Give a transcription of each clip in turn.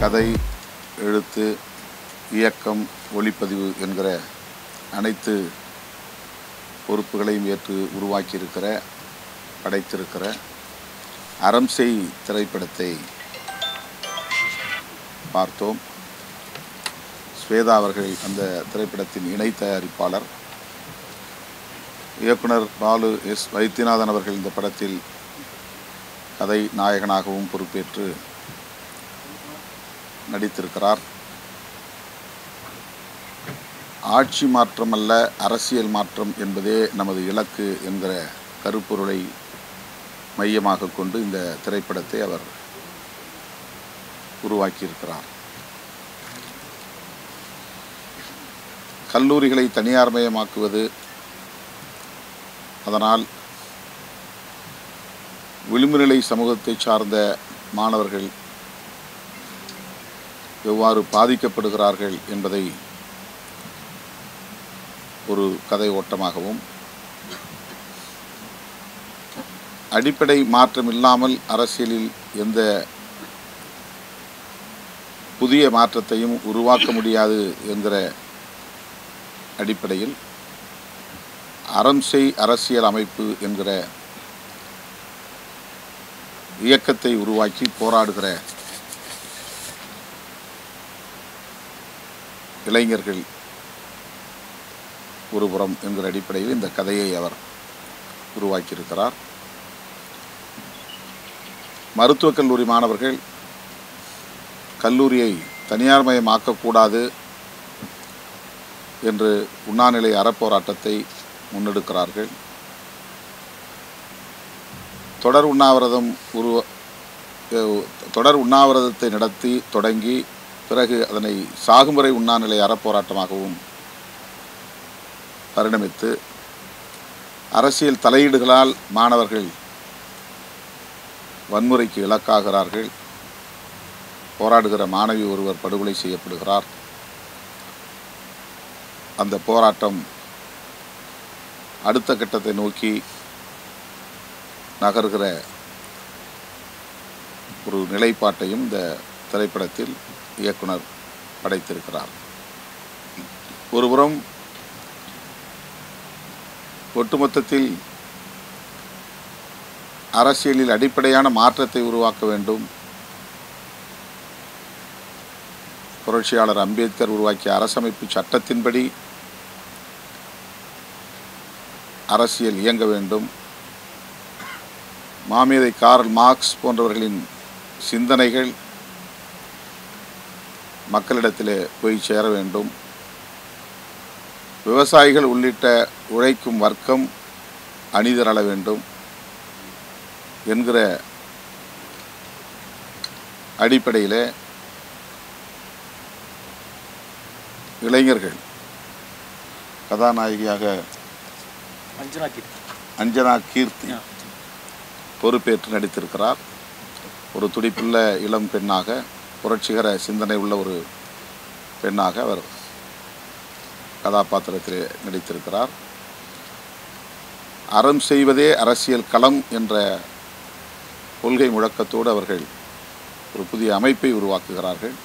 கதை, எழுத்து, இயக்கம், ஒளிப்பதிவு என்கிற அனைத்து பொறுப்புகளையும் ஏற்று உருவாக்கியிருக்கிற, படைத்திருக்கிற அறம் செய் திரைப்படத்தை பார்த்தோம். ஸ்வேதா அவர்கள் அந்த திரைப்படத்தின் இணை தயாரிப்பாளர். இயக்குனர் பாலு எஸ். வைத்தியநாதன் அவர்கள் இந்த படத்தில் கதை நாயகனாகவும் பொறுப்பேற்று நடித்திருக்கிறார். ஆட்சி மாற்றம் அல்ல, அரசியல் மாற்றம் என்பதே நமது இலக்கு என்கிற கருப்பொருளை மையமாக கொண்டு இந்த திரைப்படத்தை அவர் உருவாக்கியிருக்கிறார். கல்லூரிகளை தனியார்மயமாக்குவது, அதனால் விளிம்புநிலை சமூகத்தை சார்ந்த மாணவர்கள் எவ்வாறு பாதிக்கப்படுகிறார்கள் என்பதை ஒரு கதை ஓட்டமாகவும், அடிப்படை மாற்றம் இல்லாமல் அரசியலில் எந்த புதிய மாற்றத்தையும் உருவாக்க முடியாது என்கிற அடிப்படையில் அறம் செய் அரசியல் அமைப்பு என்கிற இயக்கத்தை உருவாக்கி போராடுகிற இளைஞர்கள் ஒருபுறம் என்கிற அடிப்படையில் இந்த கதையை அவர் உருவாக்கியிருக்கிறார். மருத்துவக் கல்லூரி மாணவர்கள் கல்லூரியை தனியார்மயமாக்கக்கூடாது என்று உண்ணாநிலை அறப்போராட்டத்தை முன்னெடுக்கிறார்கள். தொடர் உண்ணாவிரதத்தை நடத்தி தொடங்கி பிறகு அதனை சாகுமுறை உண்ணாநிலை அறப்போராட்டமாகவும் பரிணமித்து அரசியல் தலையீடுகளால் மாணவர்கள் வன்முறைக்கு இலக்காகிறார்கள். போராடுகிற மாணவி ஒருவர் படுகொலை செய்யப்படுகிறார். அந்த போராட்டம் அடுத்த கட்டத்தை நோக்கி நகர்கிற ஒரு நிலைப்பாட்டையும் இந்த திரைப்படத்தில் இயக்குனர் படைத்திருக்கிறார். ஒருபுறம் ஒட்டுமொத்தத்தில் அரசியலில் அடிப்படையான மாற்றத்தை உருவாக்க வேண்டும். புரட்சியாளர் அம்பேத்கர் உருவாக்கிய அரசமைப்பு சட்டத்தின்படி அரசியல் இயங்க வேண்டும். மாமேதை கார்ல் மார்க்ஸ் போன்றவர்களின் சிந்தனைகள் மக்களிடத்திலே போய் சேர வேண்டும். விவசாயிகள் உள்ளிட்ட உழைக்கும் வர்க்கம் அணிதிரள வேண்டும் என்கிற அடிப்படையில் இளைஞர்கள் கதாநாயகியாக அஞ்சனா கீர்த்தி பொறுப்பேற்று நடித்திருக்கிறார். ஒரு துடிப்புள்ள இளம் பெண்ணாக, புரட்சிகர சிந்தனை உள்ள ஒரு பெண்ணாக அவர் கதாபாத்திரத்தில் நடித்திருக்கிறார். அறம் செய்வதே அரசியல் களம் என்ற கொள்கை முழக்கத்தோடு அவர்கள் ஒரு புதிய அமைப்பை உருவாக்குகிறார்கள்.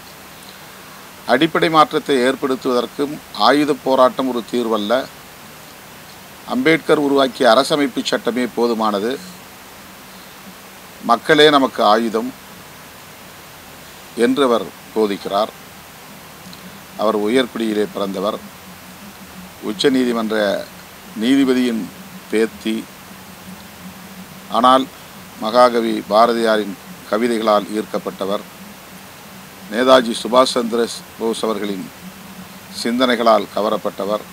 அடிப்படை மாற்றத்தை ஏற்படுத்துவதற்கும் ஆயுத போராட்டம் ஒரு தீர்வல்ல, அம்பேத்கர் உருவாக்கிய அரசமைப்பு சட்டமே போதுமானது, மக்களே நமக்கு ஆயுதம் என்று அவர் போதிக்கிறார். அவர் உயர்குடியிலே பிறந்தவர், உச்ச நீதிமன்ற நீதிபதியின் பேத்தி. ஆனால் மகாகவி பாரதியாரின் கவிதைகளால் ஈர்க்கப்பட்டவர். நேதாஜி சுபாஷ் சந்திர போஸ் அவர்களின் சிந்தனைகளால் கவரப்பட்டவர்.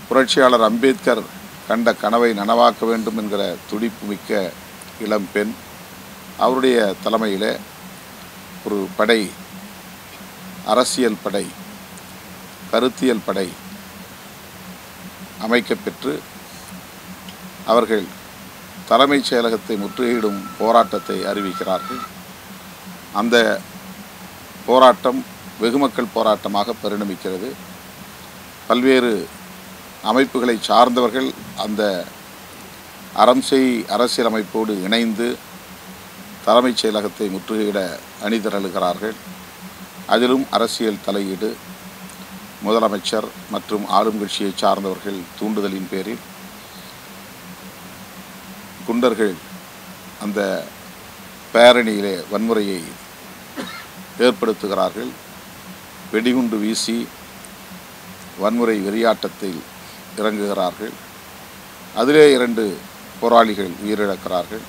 புரட்சியாளர் அம்பேத்கர் கண்ட கனவை நனவாக்க வேண்டும் என்கிற துடிப்பு மிக்க இளம் பெண். அவருடைய தலைமையில் ஒரு படை, அரசியல் படை, கருத்தியல் படை அமைக்கப்பெற்று அவர்கள் தலைமைச் செயலகத்தை முற்றுகையிடும் போராட்டத்தை அறிவிக்கிறார்கள். அந்த போராட்டம் வெகுமக்கள் போராட்டமாக பரிணமிக்கிறது. பல்வேறு அமைப்புகளை சார்ந்தவர்கள் அந்த அறம் செய் அரசியல் அமைப்போடு இணைந்து தலைமைச் செயலகத்தை முற்றுகையிட அணிதிரளுகிறார்கள். அதிலும் அரசியல் தலையீடு, முதலமைச்சர் மற்றும் ஆளும் கட்சியை சார்ந்தவர்கள் தூண்டுதலின் பேரில் குண்டர்கள் அந்த பேரணியிலே வன்முறையை ஏற்படுத்துகிறார்கள். வெடிகுண்டு வீசி வன்முறை வெறியாட்டத்தில் இறங்குகிறார்கள். அதிலே 2 போராளிகள் உயிரிழக்கிறார்கள்.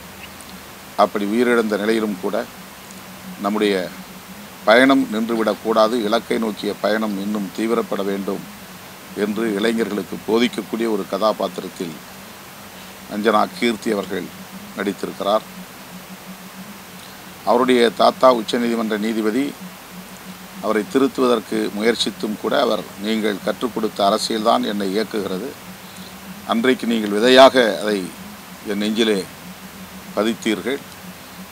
அப்படி உயிரிழந்த நிலையிலும் கூட நம்முடைய பயணம் நின்றுவிடக்கூடாது, இலக்கை நோக்கிய பயணம் இன்னும் தீவிரப்பட வேண்டும் என்று இளைஞர்களுக்கு போதிக்கக்கூடிய ஒரு கதாபாத்திரத்தில் அஞ்சனா கீர்த்தி அவர்கள் நடித்திருக்கிறார். அவருடைய தாத்தா உச்சநீதிமன்ற நீதிபதி அவரை திருத்துவதற்கு முயற்சித்தும் கூட அவர், நீங்கள் கற்றுக் கொடுத்த அரசியல்தான் என்னை இயக்குகிறது, அன்றைக்கு நீங்கள் விதையாக அதை என் நெஞ்சிலே பதித்தீர்கள்,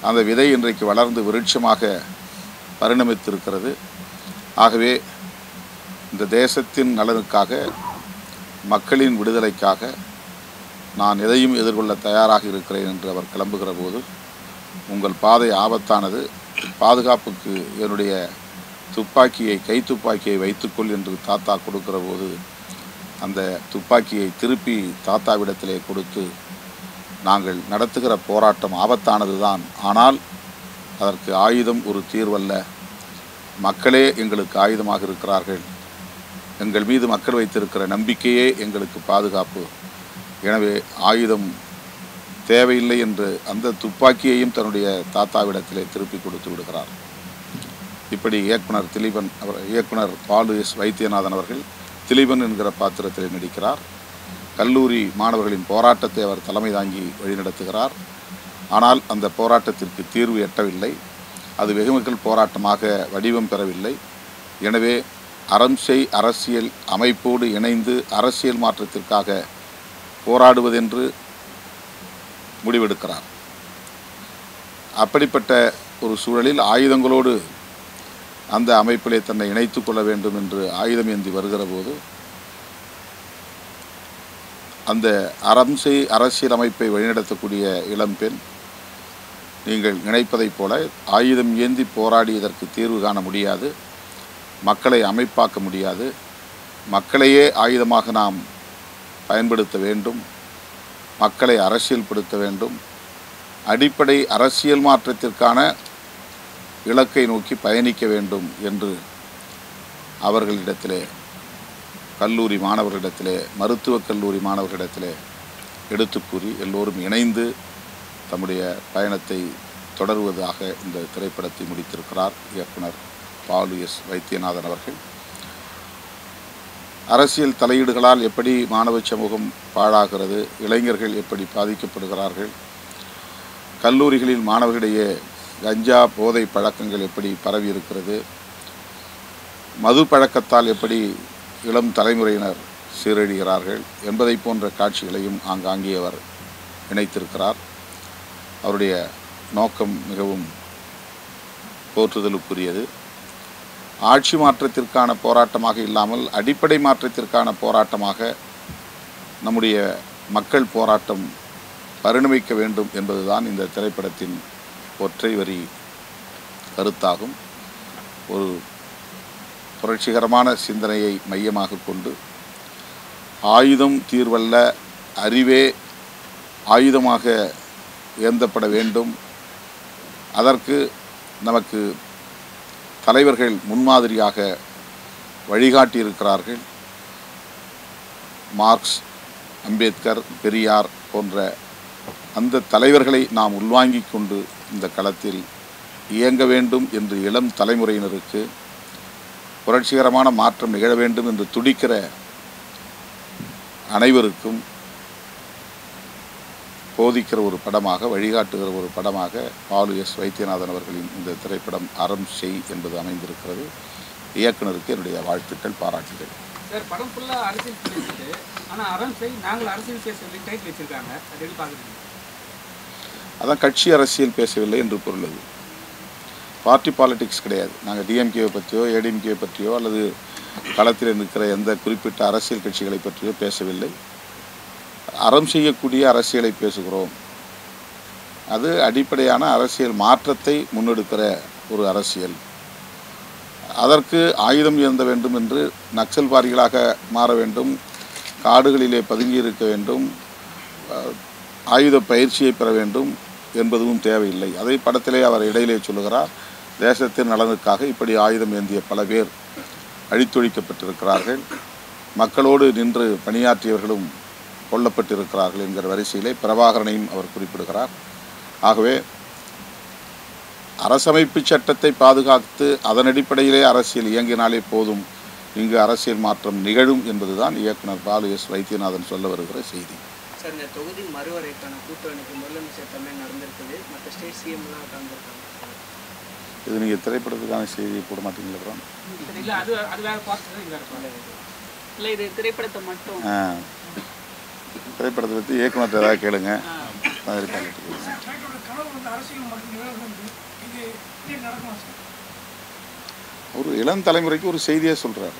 அந்த விதை இன்றைக்கு வளர்ந்து விருட்சமாக பரிணமித்திருக்கிறது. ஆகவே இந்த தேசத்தின் நலனுக்காக, மக்களின் விடுதலைக்காக நான் எதையும் எதிர்கொள்ள தயாராக இருக்கிறேன் என்று அவர் கிளம்புகிற போது, உங்கள் பாதை ஆபத்தானது, பாதுகாப்புக்கு என்னுடைய துப்பாக்கியை, கைத்துப்பாக்கியை வைத்துக்கொள் என்று தாத்தா கொடுக்கிற போது அந்த துப்பாக்கியை திருப்பி தாத்தாவிடத்திலே கொடுத்து, நாங்கள் நடத்துகிற போராட்டம் ஆபத்தானது தான், ஆனால் அதற்கு ஆயுதம் ஒரு தீர்வல்ல, மக்களே எங்களுக்கு ஆயுதமாக இருக்கிறார்கள், எங்கள் மீது மக்கள் வைத்திருக்கிற நம்பிக்கையே எங்களுக்கு பாதுகாப்பு, எனவே ஆயுதம் தேவையில்லை என்று அந்த துப்பாக்கியையும் தன்னுடைய தாத்தாவிடத்திலே திருப்பி கொடுத்து விடுகிறார். இப்படி இயக்குனர் திலீபன் இயக்குனர் பாலு எஸ் வைத்தியநாதன் அவர்கள் திலீபன் என்கிற பாத்திரத்தில் நடிக்கிறார். கல்லூரி மாணவர்களின் போராட்டத்தை அவர் தலைமை தாங்கி வழிநடத்துகிறார். ஆனால் அந்த போராட்டத்திற்கு தீர்வு எட்டவில்லை, அது வெகுமக்கள் போராட்டமாக வடிவம் பெறவில்லை. எனவே அறம் செய் அரசியல் அமைப்போடு இணைந்து அரசியல் மாற்றத்திற்காக போராடுவதென்று முடிவெடுக்கிறார். அப்படிப்பட்ட ஒரு சூழலில் ஆயுதங்களோடு அந்த அமைப்பிலே தன்னை இணைத்து கொள்ள வேண்டும் என்று ஆயுதம் ஏந்தி வருகிற போது, அந்த அறம் செய் அரசியல் அமைப்பை வழிநடத்தக்கூடிய இளம்பெண், நீங்கள் நினைப்பதைப் போல ஆயுதம் ஏந்தி போராடி இதற்கு தீர்வு காண முடியாது, மக்களை அமைப்பாக்க முடியாது, மக்களையே ஆயுதமாக நாம் பயன்படுத்த வேண்டும், மக்களை அரசியல்படுத்த வேண்டும், அடிப்படை அரசியல் மாற்றத்திற்கான இலக்கை நோக்கி பயணிக்க வேண்டும் என்று அவர்களிடத்திலே, கல்லூரி மாணவர்களிடத்திலே, மருத்துவக் கல்லூரி மாணவர்களிடத்திலே எடுத்து கூறி எல்லோரும் இணைந்து தம்முடைய பயணத்தை தொடர்வதாக இந்த திரைப்படத்தை முடித்திருக்கிறார் இயக்குனர் பாலு எஸ் வைத்தியநாதன் அவர்கள். அரசியல் தலையீடுகளால் எப்படி மாணவ சமூகம் பாழாகிறது, இளைஞர்கள் எப்படி பாதிக்கப்படுகிறார்கள், கல்லூரிகளில் மாணவர்களிடையே கஞ்சா போதை பழக்கங்கள் எப்படி பரவி இருக்கிறது, மது பழக்கத்தால் எப்படி இளம் தலைமுறையினர் சீரழிகிறார்கள் என்பதை போன்ற காட்சிகளையும் ஆங்காங்கே அவர் இணைத்திருக்கிறார். அவருடைய நோக்கம் மிகவும் போற்றுதலுக்குரியது. ஆட்சி மாற்றத்திற்கான போராட்டமாக இல்லாமல் அடிப்படை மாற்றத்திற்கான போராட்டமாக நம்முடைய மக்கள் போராட்டம் பரிணமிக்க வேண்டும் என்பதுதான் இந்த திரைப்படத்தின் ஒற்றை வரி கருத்தாகும். ஒரு புரட்சிகரமான சிந்தனையை மையமாக கொண்டு, ஆயுதம் தீர்வல்ல, அறிவே ஆயுதமாக ஏந்தப்பட வேண்டும், அதற்கு நமக்கு தலைவர்கள் முன்மாதிரியாக வழிகாட்டியிருக்கிறார்கள். மார்க்ஸ், அம்பேத்கர், பெரியார் போன்ற அந்த தலைவர்களை நாம் உள்வாங்கிக் கொண்டு இந்த களத்தில் இயங்க வேண்டும் என்று இளம் தலைமுறையினருக்கு புரட்சிகரமான மாற்றம் நிகழ வேண்டும் என்று துடிக்கிற அனைவருக்கும் போதிக்கிற ஒரு படமாக, வழிகாட்டுகிற ஒரு படமாக பாலு எஸ் வைத்தியநாதன் அவர்களின் இந்த திரைப்படம் அறம் செய் என்பது அமைந்திருக்கிறது. இயக்குனருக்கு என்னுடைய வாழ்த்துக்கள், பாராட்டுகள். சார், படம் ஃபுல்லாக அரசியல் பேசிட்டு, ஆனால் அறம் செய் நாங்கள் அரசியல் பேசவில்லை டைட்டில் வச்சிருக்காங்க, அது எப்படி பார்க்குறீங்க? அதான் கட்சி அரசியல் பேசவில்லை என்று பொருள். அது பார்ட்டி பாலிடிக்ஸ் கிடையாது. நாங்கள் டிஎம்கேவை பற்றியோ ஏடிஎம்கேவை பற்றியோ அல்லது களத்தில் இருக்கிற எந்த குறிப்பிட்ட அரசியல் கட்சிகளை பற்றியோ பேசவில்லை. அறம் செய்யக்கூடிய அரசியலை பேசுகிறோம். அது அடிப்படையான அரசியல் மாற்றத்தை முன்னெடுக்கிற ஒரு அரசியல். அதற்கு ஆயுதம் ஏந்த வேண்டும் என்று நக்சல்வாதிகளாக மாற வேண்டும், காடுகளிலே பதுங்கியிருக்க வேண்டும், ஆயுத பயிற்சியை பெற வேண்டும் என்பதும் தேவையில்லை. அதை படத்திலே அவர் இடையிலே சொல்லுகிறார். தேசத்தின் நலனுக்காக இப்படி ஆயுதம் ஏந்திய பல பேர் அழித்தொழிக்கப்பட்டிருக்கிறார்கள், மக்களோடு நின்று பணியாற்றியவர்களும் கொல்லப்பட்டிருக்கிறார்கள் என்கிற வரிசையிலே பிரபாகரனையும் அவர் குறிப்பிடுகிறார். ஆகவே அரசமைப்பு சட்டத்தை பாதுகாத்து அதன் அடிப்படையிலே அரசியல் இயங்கினாலே போதும், இங்கு அரசியல் மாற்றம் நிகழும் என்பதுதான் இயக்குனர் பாலு எஸ் வைத்தியநாதன் சொல்ல வருகிற செய்தி. சார், இந்த தொகுதி மறுவரைக்கான கூட்டணிக்கு முதலமைச்சர் தமிழ் நடந்திருக்குது, மற்ற ஸ்டேட் சிஎம்லாம் கலந்துருக்காங்க. இது நீங்கள் திரைப்படத்துக்கான செய்தியை போட மாட்டீங்களா? இல்லை, இது திரைப்படத்தை மட்டும் திரைப்படத்தை பற்றி இயக்குனர் ஏதாவது கேளுங்க. ஒரு இளம் தலைமுறைக்கு ஒரு செய்தியை சொல்கிறார்.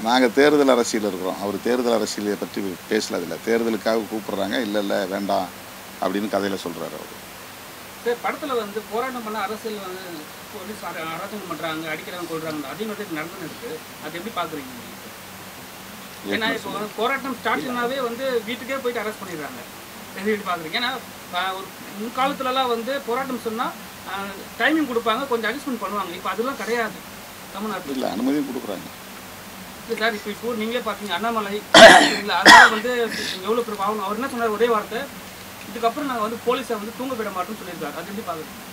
நாங்கள் தேர்தல் அரசியல் இருக்கிறோம், அவர் தேர்தல் அரசியலை பற்றி பேசலதில்லை. தேர்தலுக்காக கூப்பிட்றாங்க, இல்லை இல்லை வேண்டாம் அப்படின்னு கதையில் சொல்கிறார் அவர். படத்தில் வந்து போராட்டம் பண்ண அரசியல் வந்து போலீஸ் அராஜகம் பண்ணுறாங்க, அடிக்கிறவங்க கொள்றாங்க, அதே மாதிரி நடந்துருக்கு. அது எப்படி பார்க்குறீங்க? ஏன்னா இப்போ போராட்டம் ஸ்டார்ட் பண்ணாவே வந்து வீட்டுக்கே போயிட்டு அரெஸ்ட் பண்ணிடுறாங்க. எப்படி பார்க்குறீங்க? ஏன்னா ஒரு முன்காலத்துலலாம் வந்து போராட்டம் சொன்னால் டைமிங் கொடுப்பாங்க, கொஞ்சம் அட்ஜஸ்ட்மெண்ட் பண்ணுவாங்க. இப்போ அதெல்லாம் கிடையாது தமிழ்நாட்டில். இல்லை, அனுமதியும் கொடுக்குறாங்க. இல்லை சார், இப்போ நீங்களே பார்த்தீங்க அண்ணாமலை இல்லை, அதெல்லாம் வந்து எவ்வளோ பேர் ஆகணும். அவர் என்ன சொன்னார் ஒரே வார்த்தை, இதுக்கப்புறம் நாங்கள் வந்து போலீஸை வந்து தூங்க விட மாட்டோம்னு சொல்லியிருக்காரு. அது எப்படி பார்க்குறீங்க?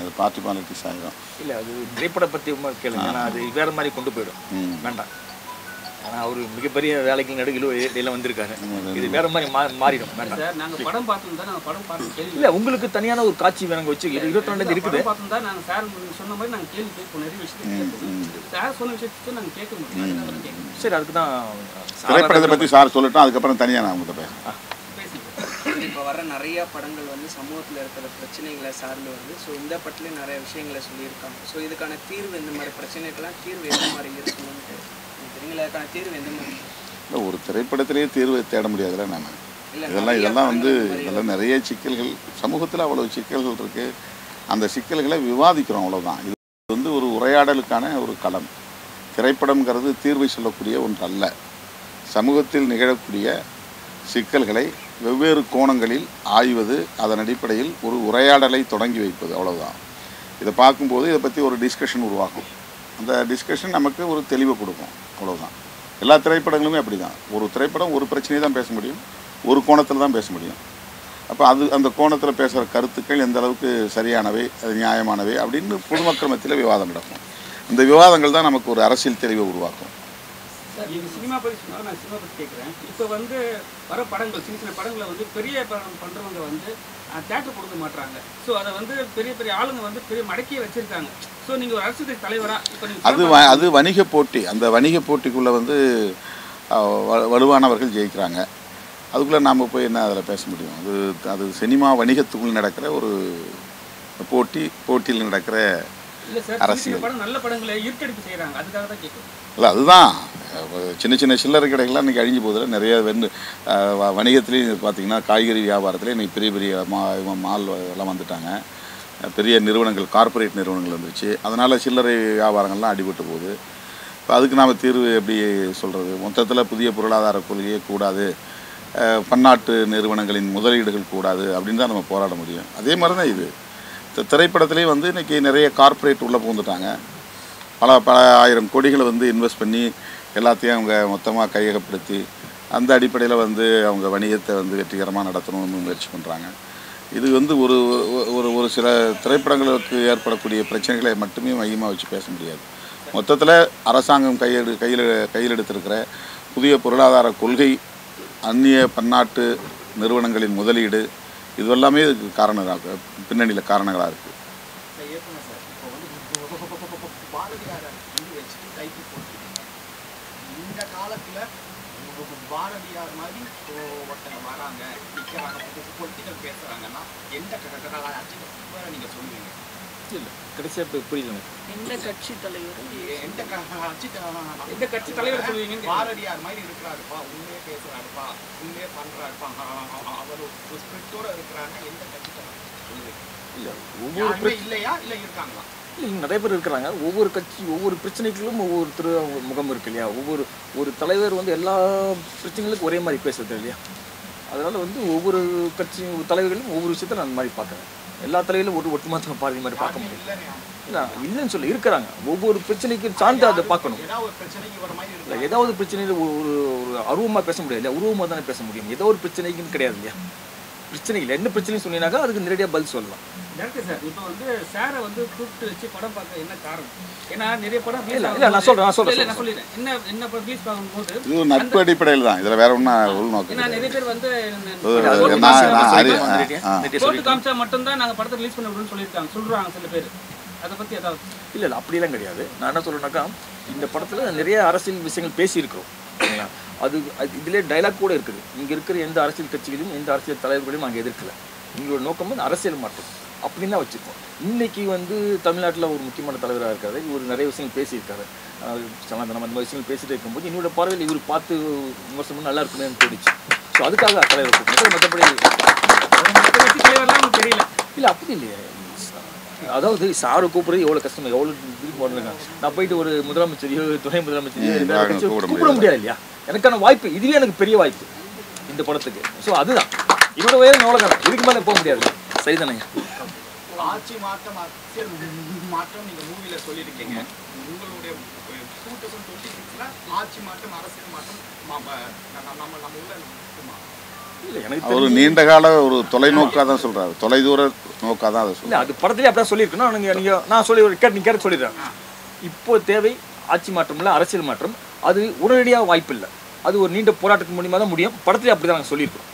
அது பார்ட்டி பாலிட்டிக்ஸ் ஆகிடும். இல்லை, அது திரைப்படம் பற்றி கேளுங்க, ஆனால் அது வேறு மாதிரி கொண்டு போயிடும், வேண்டாம். ஆனால் அவர் மிகப்பெரிய வேலைக்கு நடுவில் வந்திருக்காரு, இது வேறு மாதிரி மாறிடும், வேண்டாம். சார், நாங்கள் படம் பார்த்தோம் தான், நாங்கள் படம் பார்த்து இல்லை, உங்களுக்கு தனியான ஒரு காட்சி வேணுங்க வச்சு 22 இருக்குது பார்த்தோம் தான். நாங்கள் சார் சொன்ன மாதிரி நாங்கள் கேள்வி கேட்போம், நிறைய விஷயத்தை சார் சொன்ன விஷயத்தை நாங்கள் கேட்க முடியும். சரி, அதுக்கு தான் திரைப்படத்தை பற்றி சார் சொல்லட்டும், அதுக்கப்புறம் தனியாக நான் உங்கள்கிட்ட பேசுகிறேன். இப்போ வர நிறைய படங்கள் வந்து சமூகத்தில் இருக்கிற பிரச்சனைகளை சார்ந்து வருது. ஸோ இந்த படத்துலேயும் நிறைய விஷயங்களை சொல்லியிருக்காங்க. ஸோ இதுக்கான தீர்வு இந்த மாதிரி பிரச்சனைக்கெல்லாம் தீர்வு எந்த மாதிரி இருக்கணும்னு தெரியுங்களா? அதுக்கான தீர்வு எந்த மாதிரி? இல்லை, ஒரு திரைப்படத்திலேயே தீர்வு தேட முடியாதுல்ல. நம்ம இதெல்லாம் வந்து இதெல்லாம் நிறைய சிக்கல்கள், சமூகத்தில் அவ்வளோ சிக்கல்கள் இருக்குது. அந்த சிக்கல்களை விவாதிக்கிறோம், அவ்வளோதான். இது வந்து ஒரு உரையாடலுக்கான ஒரு களம். திரைப்படம்ங்கிறது தீர்வை சொல்லக்கூடிய ஒன்று அல்ல. சமூகத்தில் நிகழக்கூடிய சிக்கல்களை வெவ்வேறு கோணங்களில் ஆய்வது, அதன் அடிப்படையில் ஒரு உரையாடலை தொடங்கி வைப்பது, அவ்வளவுதான். இதை பார்க்கும்போது இதை பற்றி ஒரு டிஸ்கஷன் உருவாக்கும். அந்த டிஸ்கஷன் நமக்கு ஒரு தெளிவை கொடுக்கும், அவ்வளவுதான். எல்லா திரைப்படங்களுமே அப்படி தான். ஒரு திரைப்படம் ஒரு பிரச்சனையை தான் பேச முடியும், ஒரு கோணத்தில் தான் பேச முடியும். அப்போ அந்த கோணத்தில் பேசுகிற கருத்துக்கள் எந்த அளவுக்கு சரியானவை, அது நியாயமானவை அப்படின்னு பொதுமக்கள் மத்தியில் விவாதம் நடக்கும். இந்த விவாதங்கள் தான் நமக்கு ஒரு அரசியல் தெளிவை உருவாக்கும். சார், நீங்கள் சினிமா பற்றி சொன்னாலும் நான் சினிமா பற்றி கேட்குறேன். இப்போ வந்து வர படங்கள், சின்ன சின்ன படங்களை வந்து பெரிய படம் பண்ணுறவங்க வந்து தேட்டர் கொடுக்க மாட்டாங்க. ஸோ அதை வந்து பெரிய பெரிய ஆளுங்க வந்து பெரிய மடக்கியே வச்சுருக்காங்க. ஸோ நீங்கள் ஒரு அரசியல் தலைவராக இப்போ அது வணிக போட்டி. அந்த வணிக போட்டிக்குள்ளே வந்து வலுவானவர்கள் ஜெயிக்கிறாங்க. அதுக்குள்ளே நாம் போய் என்ன அதில் பேச முடியும்? அது சினிமா வணிகத்துக்குள் நடக்கிற ஒரு போட்டியில் நடக்கிற அரசியல். படம் நல்ல படங்களை ஈர்க்கெடுப்பு செய்கிறாங்க, அதுக்காக தான் கேட்குறோம். இல்லை, அதுதான் சின்ன சின்ன சில்லறை கடைகள்லாம் இன்றைக்கி அழிஞ்சு போதில். நிறைய வணிகத்துலேயும் பார்த்திங்கன்னா, காய்கறி வியாபாரத்தில் இன்றைக்கி பெரிய பெரிய மால் எல்லாம் வந்துட்டாங்க. பெரிய நிறுவனங்கள், கார்ப்பரேட் நிறுவனங்கள் வந்துருச்சு. அதனால் சில்லறை வியாபாரங்கள்லாம் அடிபட்டு போகுது. இப்போ அதுக்கு நாம் தீர்வு எப்படி சொல்கிறது? மொத்தத்தில் புதிய பொருளாதார கொள்கையே கூடாது, பன்னாட்டு நிறுவனங்களின் முதலீடுகள் கூடாது அப்படின்னு தான் நம்ம போராட முடியும். அதே மாதிரி தான் இது திரைப்படத்துலேயும் வந்து இன்றைக்கி நிறைய கார்ப்பரேட் உள்ளே பூந்துட்டாங்க. பல ஆயிரம் கோடிகளை வந்து இன்வெஸ்ட் பண்ணி எல்லாத்தையும் அவங்க மொத்தமாக கையகப்படுத்தி அந்த அடிப்படையில் வந்து அவங்க வணிகத்தை வந்து வெற்றிகரமாக நடத்தணும்னு முயற்சி பண்ணுறாங்க. இது வந்து ஒரு சில திரைப்படங்களுக்கு ஏற்படக்கூடிய பிரச்சனைகளை மட்டுமே மையமாக வச்சு பேச முடியாது. மொத்தத்தில் அரசாங்கம் கையில் எடுத்திருக்கிற புதிய பொருளாதார கொள்கை, அந்நிய பன்னாட்டு நிறுவனங்களின் முதலீடு, இது எல்லாமே இதுக்கு காரணங்களாக, பின்னணியில் காரணங்களாக இருக்குது. இந்த காலத்தில் பாரதியார் மாதிரி ஒருத்தங்க வராங்க, நிற்கிறாங்க, பொலிட்டிக்கல் பேசுகிறாங்கன்னா எந்த கலாச்சாரம் நீங்கள் சொல்லுவீங்க? இல்லை, கடைசியாக புரியல எந்த கட்சி தலைவரும் எந்த எந்த கட்சி தலைவர் சொல்லுவீங்கன்னு பாரதியார் மாதிரி இருக்கிறாருப்பா, உண்மையே பேசுறாருப்பா, உண்மையே பண்றாருப்பா, அவர் ஒரு ஸ்பிரிட்டோட இருக்கிறாங்க, எந்த கட்சி தலைவர் இல்லை யாருமே இல்லையா இல்ல இருக்காங்களா? இல்லை இங்கே நிறைய பேர் இருக்கிறாங்க. ஒவ்வொரு கட்சி ஒவ்வொரு பிரச்சனைகளும் ஒவ்வொருத்தர் முகம் இருக்கு இல்லையா. ஒரு தலைவர் வந்து எல்லா பிரச்சனைகளுக்கும் ஒரே மாதிரி பேசுறது இல்லையா. அதனால் வந்து ஒவ்வொரு கட்சி தலைவர்களும் ஒவ்வொரு விஷயத்த நான் அந்த மாதிரி பார்க்குறேன். எல்லா தலைவர்களும் ஒரு ஒட்டுமொத்த பார்வை மாதிரி பார்க்க முடியும். இல்லை இல்லைன்னு சொல்லி இருக்கிறாங்க. ஒவ்வொரு பிரச்சனைக்கும் சார்ந்து அதை பார்க்கணும். இல்லை ஏதாவது பிரச்சனையில் ஒரு அருவமாக பேச முடியாது இல்லையா. உருவமாக தானே பேச முடியும். ஏதோ ஒரு பிரச்சனைக்குன்னு கிடையாது இல்லையா. பிரச்சனைகள் என்ன பிரச்சனைன்னு சொன்னீங்கன்னாக்கா அதுக்கு நேரடியாக பதில் சொல்லலாம். டேரக்டர் சார் இப்போ வந்து சாரை வந்து கூப்பிட்டு வச்சு படம் பார்க்க என்ன காரணம்? ஏன்னா நிறைய படம் இல்லை நான் சொல்கிறேன் சொல்லிடுறேன். என்ன படம் ரிலீஸ் பார்க்கும்போது இது ஒரு நட்பு அடிப்படையில் தான், இதில் வேற ஒன்றும் உள்நோக்கம் ஏன்னா நிறைய பேர் வந்து போட்டு காமிச்சா மட்டும்தான் நாங்கள் படத்தை ரிலீஸ் பண்ண விடுன்னு சொல்றாங்க சில பேர். அதை பற்றி ஏதாவது இல்லை அப்படிலாம் கிடையாது. நான் என்ன சொல்கிறேன்னாக்கா இந்த படத்தில் நிறைய அரசியல் விஷயங்கள் பேசியிருக்கிறோம். அது இதிலே டைலாக் கூட இருக்குது. இங்கே இருக்கிற எந்த அரசியல் கட்சிகளையும் எந்த அரசியல் தலைவர்களையும் நாங்கள் எதிர்க்கலை. எங்களோட நோக்கம் வந்து அரசியல் மாற்றம் அப்படின்னு தான் வச்சுருக்கோம். இன்றைக்கி வந்து தமிழ்நாட்டில் ஒரு முக்கியமான தலைவராக இருக்காரு. இவர் நிறைய விஷயங்கள் பேசியிருக்காரு. சனாதனம் அந்த மாதிரி விஷயங்கள் பேசிகிட்டு இருக்கும்போது என்னோட பார்வையில் இவர் பார்த்து விமர்சனம் நல்லா இருக்குமே தோடிச்சு. ஸோ அதுக்காக தலைவர் மற்றபடி தலைவர்லாம் தெரியல. இல்லை அப்படி இல்லையே. அதாவது சாரை கூப்பிடுறது எவ்வளோ கஷ்டம், எவ்வளோ திருப்பி போடுறாங்க. நான் போயிட்டு ஒரு முதலமைச்சரையோ துணை முதலமைச்சரையோ கூப்பிட முடியாது இல்லையா. எனக்கான வாய்ப்பு இதுவே எனக்கு பெரிய வாய்ப்பு இந்த படத்துக்கு. ஸோ அதுதான் என்னோட உயரம் எவ்வளோ தானே, இதுக்கு மேலே போக முடியாது. சரிதானேங்க. ஆட்சி மாற்றம் அரசியல் மாற்றம் நீங்க மூவில சொல்லியிருக்கீங்க. உங்களுடைய 2026ல ஆட்சி மாற்றம் அரசியல் மாற்றம் நம்ம உள்ள இருக்குமா? ஒரு நீண்ட கால ஒரு தொலைநோக்காக தான் சொல்றாரு, தொலைதூர நோக்காக தான் அதை இல்லை சொல்ல. அது படத்துலேயே அப்படிதான் சொல்லியிருக்கணும். நீங்கள் நான் சொல்லி நீங்க கேட்டு சொல்லிடுறேன். இப்போ தேவை ஆட்சி மாற்றம் இல்லை அரசியல் மாற்றம். அது உடனடியாக வாய்ப்பு இல்லை. அது ஒரு நீண்ட போராட்டத்துக்கு மூலியமாக தான் முடியும். படத்துலேயே அப்படி தான் நாங்கள் சொல்லியிருக்கோம்.